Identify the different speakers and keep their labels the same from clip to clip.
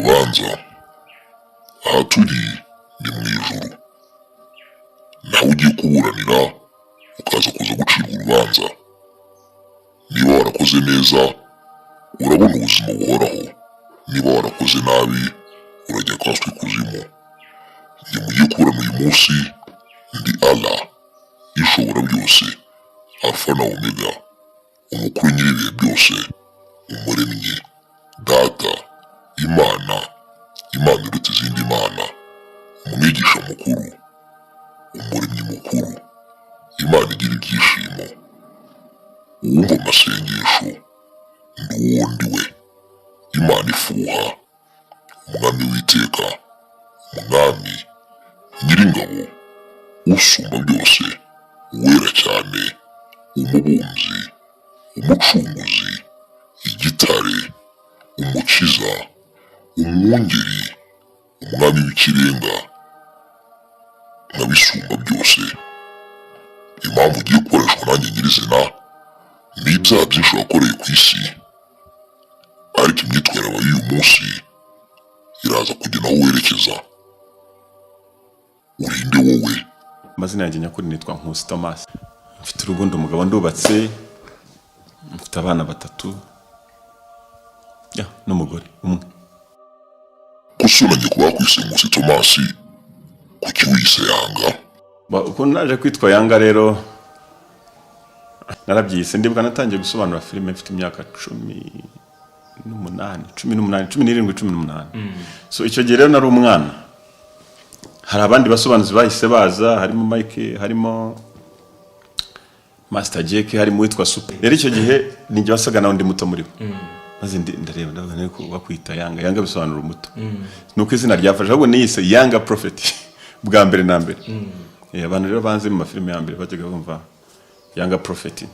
Speaker 1: urubanza aha turi ni Mwijuru, nawe ugiye kuburanira ukaza kuza gucirwa urubanza. Niba warakoze neza urabona ubuzima buhoraho, niba warakoze nabi urajya kwaswa ikuzimu. Njye mugiye kuburana uyu munsi ndi Allah ishobora byose, Alpha na Omega, umukuru nyiribihe byose, umuremyi, data, Imana iruta izindi mana, umwigisha mukuru, umuremyi mukuru, Imana igira ibyishimo, uwumva amasengesho, ndi uwo ndi we, Imana ifuha, umwami w'iteka, umwami nyiringabo, usumba byose, uwera cyane, umubumbyi, umucunguzi, igitare, umukiza, umwungeri, umwami w'ikirenga, n'abisumba byose. Impamvu ugiye gukoreshwa nanjye nyirizina ni ibyaha byinshi wakoreye ku isi, ariko imyitwarire y'uyu munsi iraza kugena aho werekeza. Urinde wowe.
Speaker 2: Amazina yanjye nyakuri nitwa Nkusi Thomas. Mfite urugo, umugabo, ndubatse, mfite abana 3 n'umugore umwe.
Speaker 1: Kusunanye kuba kwise Nkusi Thomas, kuki wise Yanga?
Speaker 2: Uko naje kwitwa Yanga rero narabyise, ndibuka natangiye gusobanura filime mfite imyaka 18. So icyo gihe rero nari umwana. Hari abandi basobanuzi bahise baza, harimo Mike, harimo Master Jake, harimo witwa Super. Rero icyo gihe ninjye wasaga nawe ndi muto muri bo. Maze ndareba ndabona ko bakwita Yanga. Yanga bisobanura umuto. Nuko izina ryafashe, ahubwo niyise Yanga Prophet bwa mbere na mbere. Abantu rero banze mu mafilime ya mbere bajyaga bumva Yanga Prophet.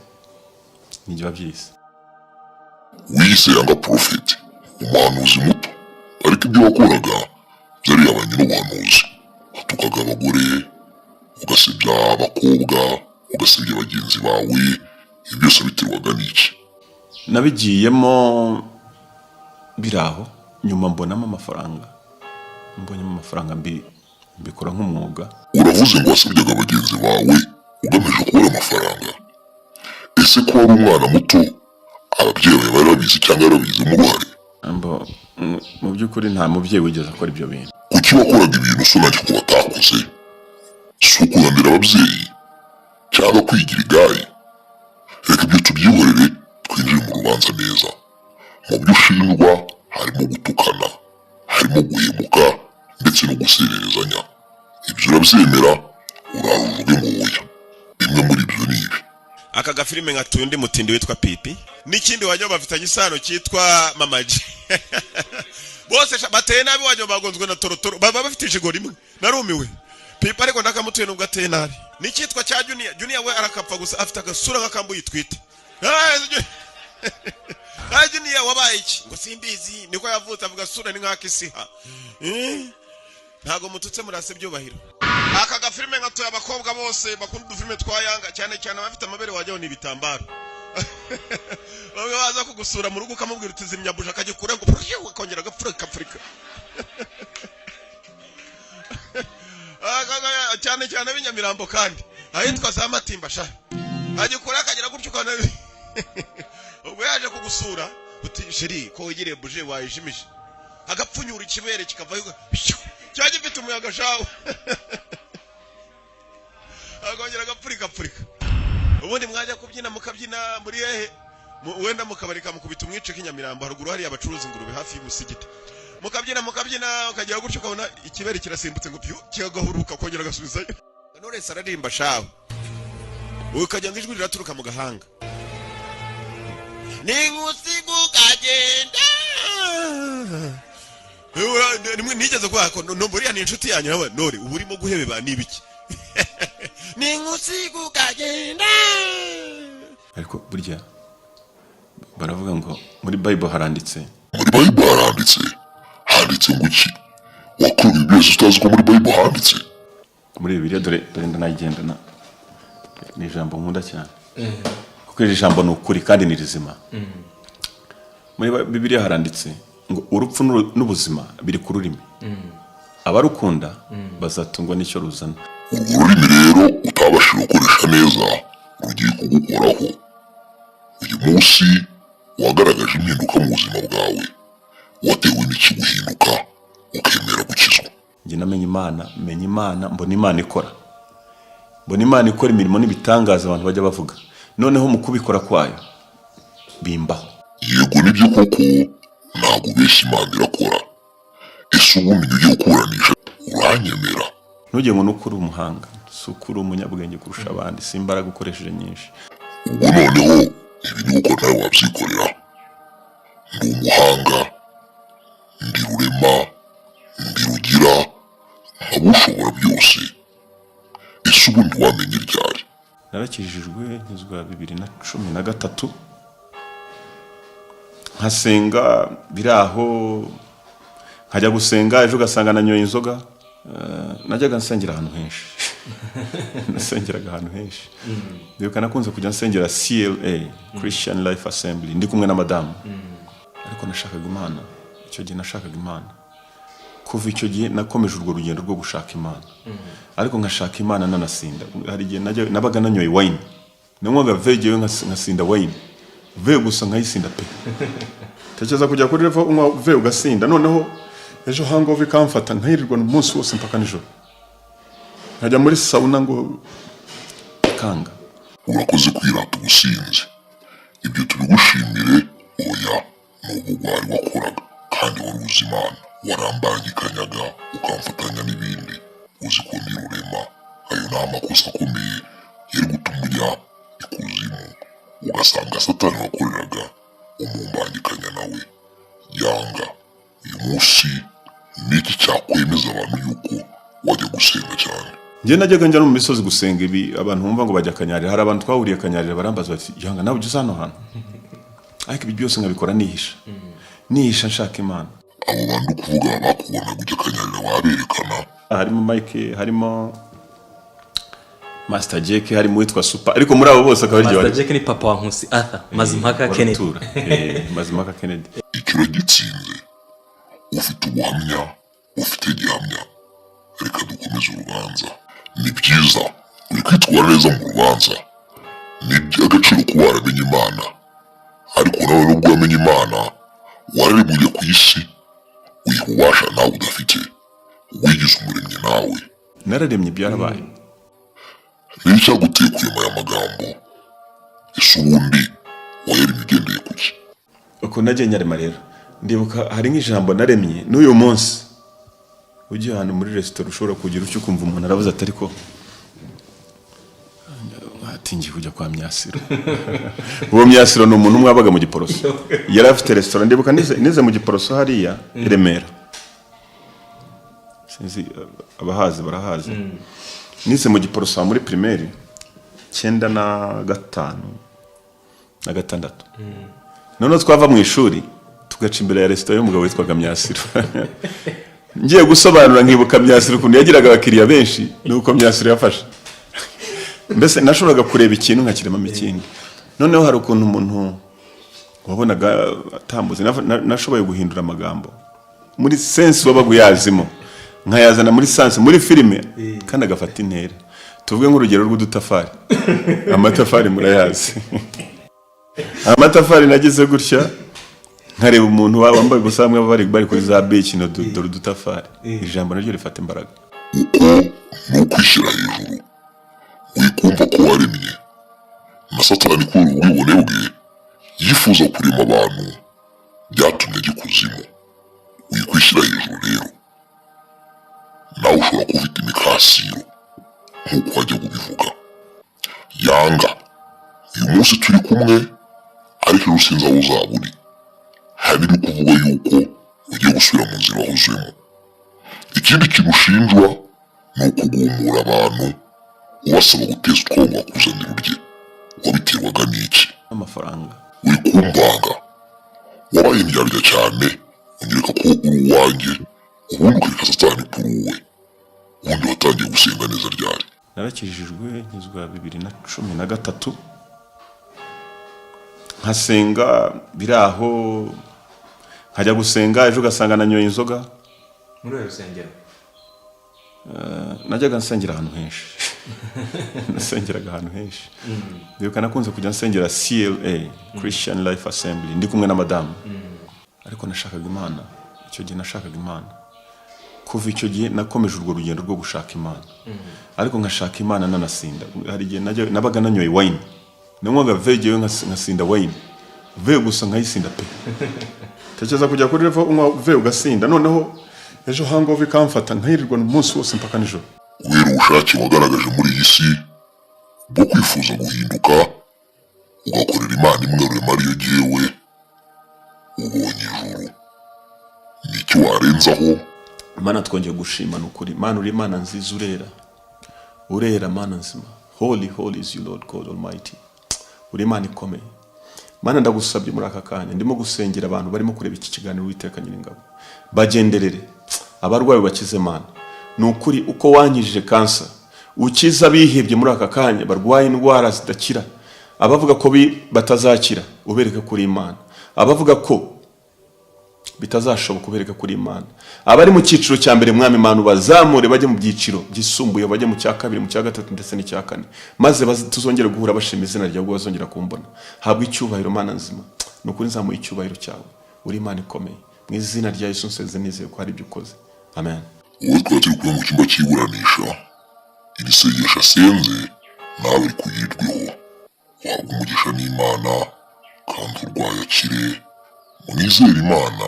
Speaker 2: Ninjye wabyise.
Speaker 1: Wise Yanga Prophet, umuhanuzi muto, ariko ibyo wakoraga byari abanye n'ubuhanuzi. Watukaga abagore, ugasebya abakobwa, ugasebya bagenzi bawe, ibyo byose biterwaga n'iki?
Speaker 2: Nabigiyemo biraho, nyuma mbonamo amafaranga. Mbonyemo amafaranga mbikora nk'umwuga.
Speaker 1: Uravuze ngo wasebyaga bagenzi bawe ugamije kubona amafaranga. Ese ko wari umwana muto, ababyeyi bawe bari babizi cyangwa yarabigizemo uruhare?
Speaker 2: Mu by'ukuri nta mubyeyi wigeze akora ibyo bintu.
Speaker 1: Kuki wakoraga ibintu usunanye ku batakoze? Si ukuramira ababyeyi cyangwa kwigira igayi? Reka ibyo tubyihorere twinjire mu rubanza neza. Mu byo ushinjwa harimo gutukana, harimo guhemuka ndetse no gusererezanya. Ibyo urabyemera, uravuge ngo oya. Bimwe muri ibyo ni ibi:
Speaker 3: aka gafilime nkatuye undi mutindi witwa Pipi, n'ikindi wajya bafitanye isano cyitwa Mamaji. Bose bateye nabi, wajya bagonzwe na torotoro, baba bafite ijigo rimwe. Narumiwe. Pipi ariko ndakamutuye nubwo ateye nabi. N'icyitwa cya Junior we arakapfa gusa, afite agasura nk'akambu yitwite. Junior wabaye iki? Ngo simbizi, niko yavutse avuga sura ni nk'akisiha. Ntago mututse murase byubahiro. Aka gafilime nkatuye abakobwa bose bakunda udufilime twa Yanga, cyane cyane abafite amabere wajyaho n'ibitambaro. Bamwe baza kugusura mu rugo ukamubwira uti zimyabuja akagikura ngo akongera agapfurika Afrika. Cyane cyane b'inyamirambo kandi ahitwa za Matimba sha. Agikura akagira gutyo kana. Ubwo yaje kugusura uti sheri ko wigire buje wayijimije. Agapfunyura ikibere kikavayo. Cyaje mfite umuyaga shawo. Akongera agapfurika Afrika. Ubundi mwajya kubyina mukabyina muri hehe? Wenda mukabarika mukubita umwice k'inyamirambo haruguru hari abacuruza ingurube hafi y'umusigiti. Mukabyina ukajya gutyo ukabona ikibere kirasimbutse ngo kiyagahuruka kongera gasubizayo. None sararimba shawo. Ukajya ngijwi riraturuka mu gahanga. Ni Nkusi kagenda. Nimwe nigeze kwako no buriya ni inshuti yanyu nawe nore uburimo guhebeba nibiki. Ni Nkusi kagenda.
Speaker 2: Ariko burya baravuga ngo muri Bible haranditse.
Speaker 1: Muri Bible haranditse? Handitse ngo iki? Wakora ibyo byose utazi ko muri Bible handitse?
Speaker 2: Muri Bibiliya dore ndayigendana. Ni ijambo nkunda cyane. Kuko iri jambo ni ukuri kandi ni rizima. Muri Bibiliya haranditse ngo urupfu n'ubuzima biri ku rurimi abarukunda bazatungwa n'icyo ruzana.
Speaker 1: urwo rurimi rero utabashije gukoresha neza rugiye kugukoraho. uyu munsi wagaragaje impinduka mu buzima bwawe, watewe n'iki guhinduka ukemera gukizwa.
Speaker 2: njye namenye Imana, menya Imana, mbona Imana ikora, mbona Imana ikora imirimo n'ibitangaza abantu bajya bavuga, noneho mu kubikora kwayo bimbaho.
Speaker 1: yego nibyo koko, ntabwo ubeshya Imana irakora. ese ubundi ugiye gukuranisha uranyemera?
Speaker 2: ntugire ngo nuko uri umuhanga, si uko uri umunyabwenge kurusha abandi, si imbaraga ukoresheje nyinshi.
Speaker 1: ubwo noneho ibi ni uko nawe wabyikorera. ndi umuhanga, ndi rurema, ndi rugira, nkaba ushobora byose. ese ubundi wamenye ryari?
Speaker 2: narakijijwe nkizwa 2013 nkasenga biraho, nkajya gusenga ejo ugasanga nanyoye inzoga. najyaga nsengera ahantu henshi nasengeraga ahantu henshi. ndibuka nakunze kujya nsengera CLA, Christian Life Assembly, ndi kumwe na madamu. ariko nashakaga Imana, icyo gihe nashakaga Imana. kuva icyo gihe nakomeje urwo rugendo rwo gushaka Imana, ariko nkashaka Imana nanasinda. hari igihe nabaga nanyoye wine, nanywaga vegewe nkasinda wine, ve gusa nkayisinda pe. tekereza kujya kuri revo unywa ve ugasinda, noneho ejo hangover ikamfata nkayirirwa umunsi wose mpaka nijoro, nkajya muri sauna ngo kanga.
Speaker 1: urakoze kwirata ubusinzi, ibyo tubigushimire. oya, n'ubwo wari wakoraga kandi wari uzi Imana, warambangikanyaga ukamfatanya n'ibindi. uzi ko ndi rurema, ayo ni amakosa akomeye yari gutuma ujya ikuzimu, ugasanga Satani wakoreraga umumbangikanya nawe. yanga, uyu munsi niki cyakwemeza abantu yuko wajya gusenga cyane?
Speaker 2: njye najyaga njya no mu misozi gusenga. ibi abantu bumva ngo bajya Kanyarira, hari abantu twahuriye Kanyarira barambaza bati yanga nawe ujya hano hantu, ariko ibi byose nkabikora nihisha nshaka Imana.
Speaker 1: abo bantu kuvuga bakubona kujya Kanyarira waberekana?
Speaker 2: harimo Mike, harimo Master Jack, harimo witwa Super, ariko muri abo bose akaba
Speaker 4: Master Jack ni papa wa Nkusi Arthur Mazimpaka Kennedy.
Speaker 2: Mazimpaka Kennedy.
Speaker 1: icyo gitsinze, ufite ubuhamya, ufite gihamya. reka dukomeze urubanza. ni byiza, uri kwitwara neza mu rubanza. ni iby'agaciro kuba waramenye Imana, ariko nawe nubwo wamenye Imana wararemye ku isi, wiha ububasha nawe udafite, wigize umuremyi nawe.
Speaker 2: nararemye byarabaye.
Speaker 1: ni icyaguteye kurema aya magambo? ese ubundi wayaremye ugendeye kuki?
Speaker 2: uko nagiye nyarema rero, ndibuka hari nk'ijambo naremye n'uyu munsi. ugiye ahantu muri resitora ushobora kugira icyo ukumva umuntu aravuze ati ariko ngiye kujya kwa Myasiro. uwo Myasiro ni umuntu umwe wabaga mu Giporoso, yari afite resitora. ndibuka nize mu Giporoso hariya i Remera, sinzi abahazi barahazi. nize mu Giporoso muri primaire 95 na 6. noneho twava mu ishuri tugaca imbere ya resitora y'umugabo witwaga Myasiro. ngiye gusobanura nkibuka Myasiro ukuntu yagiraga abakiriya benshi, nuko Myasiro yafashe. mbese nashoboraga kureba ikintu nkakiremamo ikindi. noneho hari ukuntu umuntu wabonaga atambuze, nashoboye guhindura amagambo muri sense wabaga uyazimo, nkayazana muri sense muri filime, kandi agafata intera. tuvuge nk'urugero rw'udutafari. amatafari murayazi. amatafari nagize gutya, nkareba umuntu wambaye gusa hamwe bari kuri za beach no dore udutafari. ijambo naryo rifata imbaraga.
Speaker 1: uko ni ukwishyira hejuru, wikumva ko waremye. na Satani kuri ubwibone bwe yifuza kurema abantu, byatumye ajya ikuzimu. wikwishyira hejuru rero, nawe ushobora kuba ufite imikasiro nk'uko wajya kubivuga. yanga, uyu munsi turi kumwe, ariko ejo sinzi aho uzaba uri. hari no kuvuga yuko ugiye gusubira mu nzira wahozemo. ikindi kintu ushinjwa ni ukugumura abantu, ubasaba guteza utwabo bakuzanira urye. wabiterwaga n'iki?
Speaker 2: amafaranga.
Speaker 1: uri kumbanga, wabaye indyarya cyane, unyereka ko uri uwanjye, ubundi ukareka Satani kuri wowe. ubundi watangiye gusenga neza ryari?
Speaker 2: narakijijwe nkizwa 2013 nkasenga biraho, nkajya gusenga ejo ugasanga nanyoye inzoga
Speaker 4: muri uru rusengero
Speaker 2: najyaga nsengera ahantu henshi nasengeraga ahantu henshi ndibuka nakunze kujya nsengera CLA Christian Life Assembly ndi kumwe na madamu ariko nashakaga Imana icyo gihe nashakaga Imana kuva icyo gihe nakomeje urwo rugendo rwo gushaka Imana ariko nkashaka Imana nanasinda hari igihe nabaga nanyoye wine nanywaga vege yo nkasinda wine vege gusa nkayisinda pe tekereza kujya kuri revo unywa vege ugasinda noneho ejo hangover ikamfata nkayirirwa umunsi wose mpaka nijoro
Speaker 1: kubera ubushake wagaragaje muri iyi si bwo kwifuza guhinduka ugakorera Imana imwe rurema ariyo jyewe ubonye ijuru n'icyo warenzaho.
Speaker 2: Mana twongeye gushima n'ukuri Mana uri Imana nziza urera Mana nzima holy is you Lord God Almighty uri Imana ikomeye Mana ndagusabye muri aka kanya ndimo gusengera abantu barimo kureba iki kiganiro Uwiteka Nyiringabo bagenderere abarwayi bakize Mana n'ukuri uko wanyijije kansa ukiza bihebye muri aka kanya barwaye indwara zidakira abavuga ko batazakira ubereka kuri Imana abavuga ko bitazashoboka kubereka kuri Imana abari mu cyiciro cya mbere mwami Imana bazamure bajye mu byiciro byisumbuye bajye mu cya kabiri mu cya gatatu ndetse n'icya kane maze tuzongere guhura bashima izina ryawe bazongera kumbona habwa icyubahiro Mana nzima n'ukuri nzamuye icyubahiro cyawe uri Imana ikomeye mu izina rya Yesu nseze nizeye ko hari ibyo ukoze amen.
Speaker 1: Wowe twari turi kumwe mu cyumba cy'iburanisha iri sengesho asenze nawe ari kuyirweho wahabwa umugisha n'Imana kandi urwaye akire munizere Imana